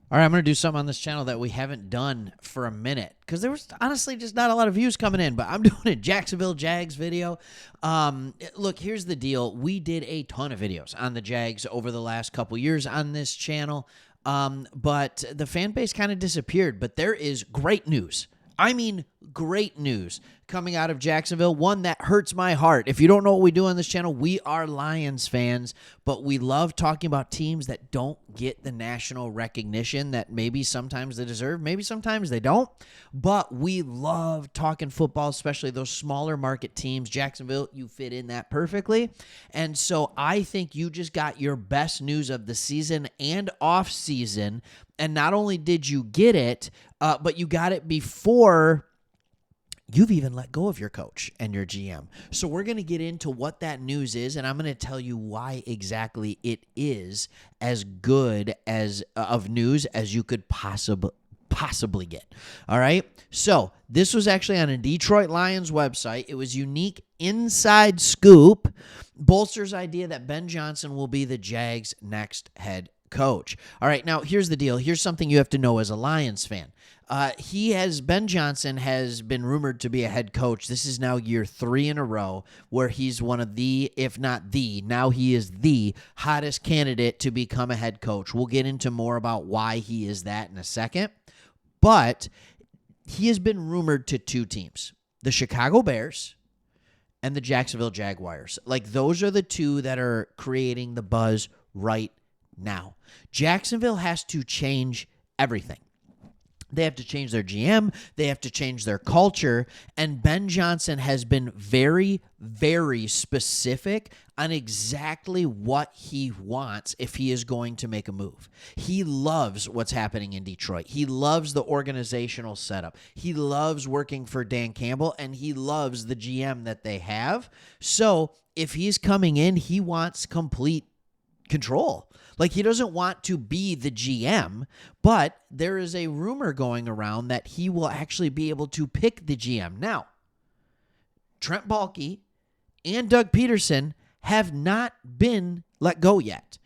All right, I'm going to do something on this channel that we haven't done for a minute because there was honestly just not a lot of views coming in, but I'm doing a Jacksonville Jags video. Look, here's the deal. We did a ton of videos on the Jags over the last couple years on this channel, but the fan base kind of disappeared. But there is great news. I mean, great news coming out of Jacksonville. One that hurts my heart. If you don't know what we do on this channel, we are Lions fans, but we love talking about teams that don't get the national recognition that maybe sometimes they deserve, maybe sometimes they don't. But we love talking football, especially those smaller market teams. Jacksonville, you fit in that perfectly. And so I think you just got your best news of the season and off season. And not only did you get it, but you got it before you've even let go of your coach and your GM. So we're going to get into what that news is, and I'm going to tell you why exactly it is as good as of news as you could possibly get. All right? So this was actually on a Detroit Lions website. It was unique inside scoop. Bolsters' idea that Ben Johnson will be the Jags' next head coach. All right, now here's the deal. Here's something you have to know as a Lions fan. Ben Johnson has been rumored to be a head coach. This is now year 3 in a row where he's one of the, if not the, now he is the hottest candidate to become a head coach. We'll get into more about why he is that in a second. But he has been rumored to 2 teams, the Chicago Bears and the Jacksonville Jaguars. Like, those are the 2 that are creating the buzz right now. Jacksonville has to change everything. They have to change their GM. They have to change their culture. And Ben Johnson has been very, very specific on exactly what he wants if he is going to make a move. He loves what's happening in Detroit. He loves the organizational setup. He loves working for Dan Campbell, and he loves the GM that they have. So if he's coming in, he wants complete control. Like, he doesn't want to be the GM, but there is a rumor going around that he will actually be able to pick the GM. Now, Trent Baalke and Doug Peterson have not been let go yet.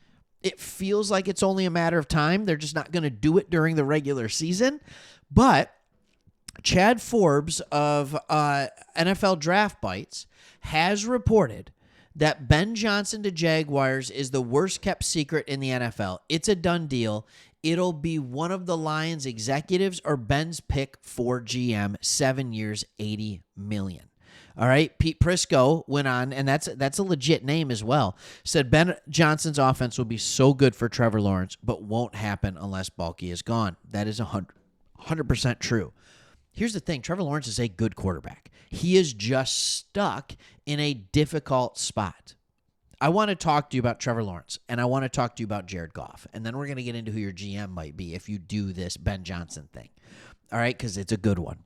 It feels like it's only a matter of time. They're just not going to do it during the regular season. But Chad Forbes of NFL Draft Bites has reported that Ben Johnson to Jaguars is the worst kept secret in the NFL. It's a done deal. It'll be one of the Lions executives or Ben's pick for GM, 7 years, $80 million. All right, Pete Prisco went on, and that's a legit name as well, said Ben Johnson's offense will be so good for Trevor Lawrence, but won't happen unless Baalke is gone. That is 100% true. Here's the thing. Trevor Lawrence is a good quarterback. He is just stuck in a difficult spot. I want to talk to you about Trevor Lawrence, and I want to talk to you about Jared Goff, and then we're going to get into who your GM might be if you do this Ben Johnson thing. All right, because it's a good one.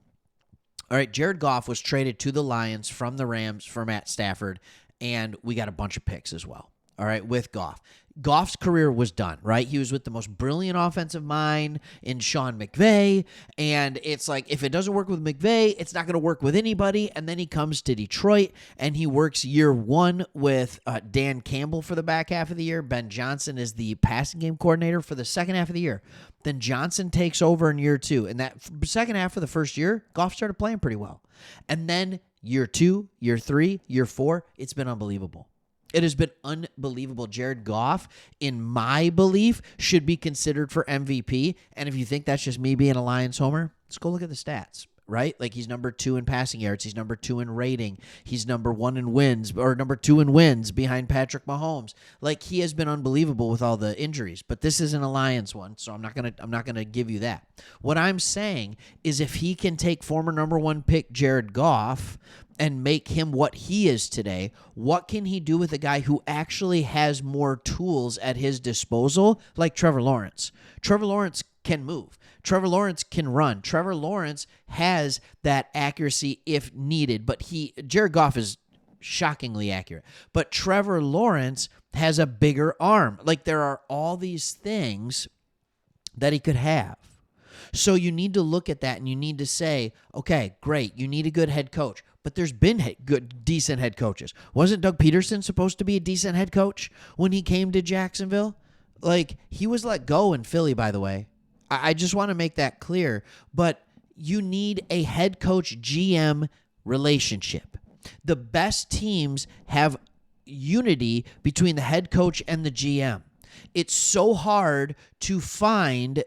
All right, Jared Goff was traded to the Lions from the Rams for Matt Stafford, and we got a bunch of picks as well. All right, with Goff. Goff's career was done, right? He was with the most brilliant offensive mind in Sean McVay, and it's like, if it doesn't work with McVay, it's not going to work with anybody, and then he comes to Detroit, and he works year 1 with Dan Campbell for the back half of the year. Ben Johnson is the passing game coordinator for the second half of the year. Then Johnson takes over in year 2, and that second half of the first year, Goff started playing pretty well. And then year 2, year 3, year 4, it's been unbelievable. It has been unbelievable. Jared Goff, in my belief, should be considered for MVP. And if you think that's just me being a Lions homer, let's go look at the stats, right? Like, he's number 2 in passing yards. He's number 2 in rating. He's number 1 in wins, or number 2 in wins behind Patrick Mahomes. Like, he has been unbelievable with all the injuries. But this isn't a Lions one, so I'm not gonna give you that. What I'm saying is, if he can take former number 1 pick Jared Goff and make him what he is today, what can he do with a guy who actually has more tools at his disposal, like Trevor Lawrence? Trevor Lawrence can move. Trevor Lawrence can run. Trevor Lawrence has that accuracy if needed, but Jared Goff is shockingly accurate. But Trevor Lawrence has a bigger arm. Like, there are all these things that he could have. So you need to look at that and you need to say, okay, great, you need a good head coach. But there's been decent head coaches. Wasn't Doug Peterson supposed to be a decent head coach when he came to Jacksonville? Like, he was let go in Philly, by the way. I just want to make that clear. But you need a head coach GM relationship. The best teams have unity between the head coach and the GM. It's so hard to find,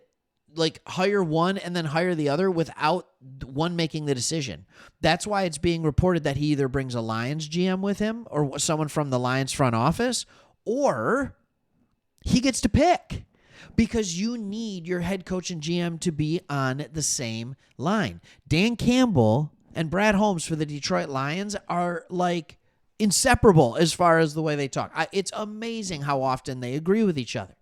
like, hire one and then hire the other without one making the decision. That's why it's being reported that he either brings a Lions GM with him or someone from the Lions front office, or he gets to pick, because you need your head coach and GM to be on the same line. Dan Campbell and Brad Holmes for the Detroit Lions are like inseparable as far as the way they talk. It's amazing how often they agree with each other,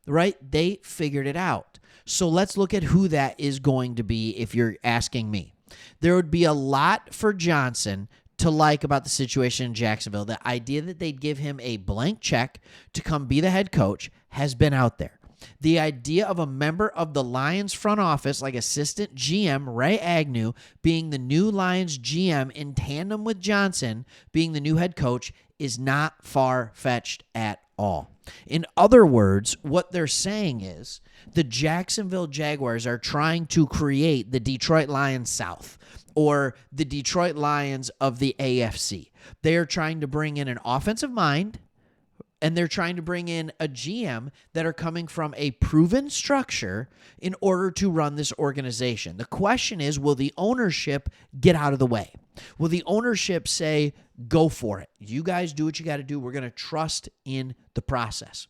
right? They figured it out. So let's look at who that is going to be if you're asking me. There would be a lot for Johnson to like about the situation in Jacksonville. The idea that they'd give him a blank check to come be the head coach has been out there. The idea of a member of the Lions front office, like assistant GM Ray Agnew, being the new Lions GM in tandem with Johnson being the new head coach, is not far-fetched at all. In other words, what they're saying is the Jacksonville Jaguars are trying to create the Detroit Lions South, or the Detroit Lions of the AFC. They are trying to bring in an offensive mind, and they're trying to bring in a GM that are coming from a proven structure in order to run this organization. The question is, will the ownership get out of the way? Will the ownership say, go for it? You guys do what you got to do. We're going to trust in the process.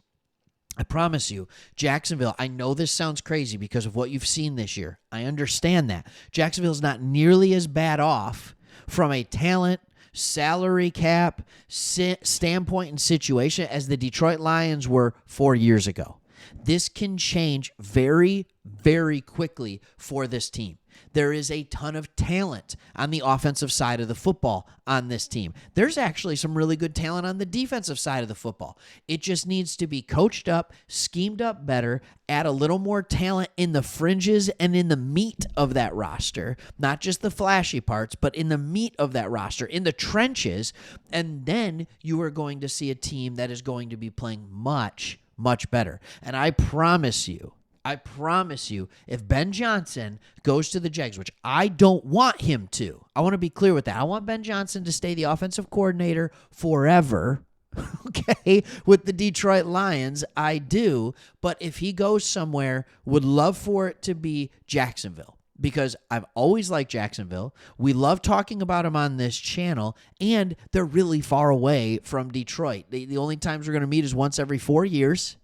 I promise you, Jacksonville, I know this sounds crazy because of what you've seen this year. I understand that. Jacksonville's not nearly as bad off from a talent, salary cap standpoint and situation as the Detroit Lions were 4 years ago. This can change very, very quickly for this team. There is a ton of talent on the offensive side of the football on this team. There's actually some really good talent on the defensive side of the football. It just needs to be coached up, schemed up better, add a little more talent in the fringes and in the meat of that roster, not just the flashy parts, but in the meat of that roster, in the trenches, and then you are going to see a team that is going to be playing much, much better. And I promise you, if Ben Johnson goes to the Jags, which I don't want him to, I want to be clear with that. I want Ben Johnson to stay the offensive coordinator forever, okay, with the Detroit Lions. I do, but if he goes somewhere, would love for it to be Jacksonville, because I've always liked Jacksonville. We love talking about them on this channel, and they're really far away from Detroit. The only times we're going to meet is once every 4 years.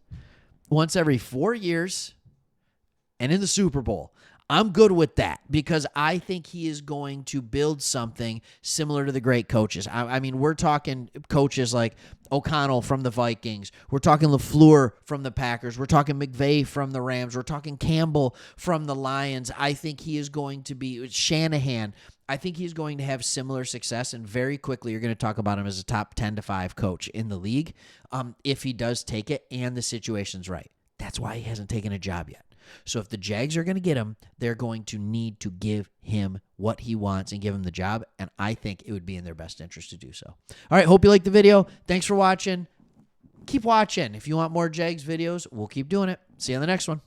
And in the Super Bowl. I'm good with that because I think he is going to build something similar to the great coaches. I mean, we're talking coaches like O'Connell from the Vikings. We're talking LaFleur from the Packers. We're talking McVay from the Rams. We're talking Campbell from the Lions. I think he is going to be Shanahan. I think he's going to have similar success, and very quickly you're going to talk about him as a top 10 to 5 coach in the league if he does take it and the situation's right. That's why he hasn't taken a job yet. So if the Jags are going to get him, they're going to need to give him what he wants and give him the job, and I think it would be in their best interest to do so. All right, hope you liked the video. Thanks for watching. Keep watching. If you want more Jags videos, we'll keep doing it. See you on the next one.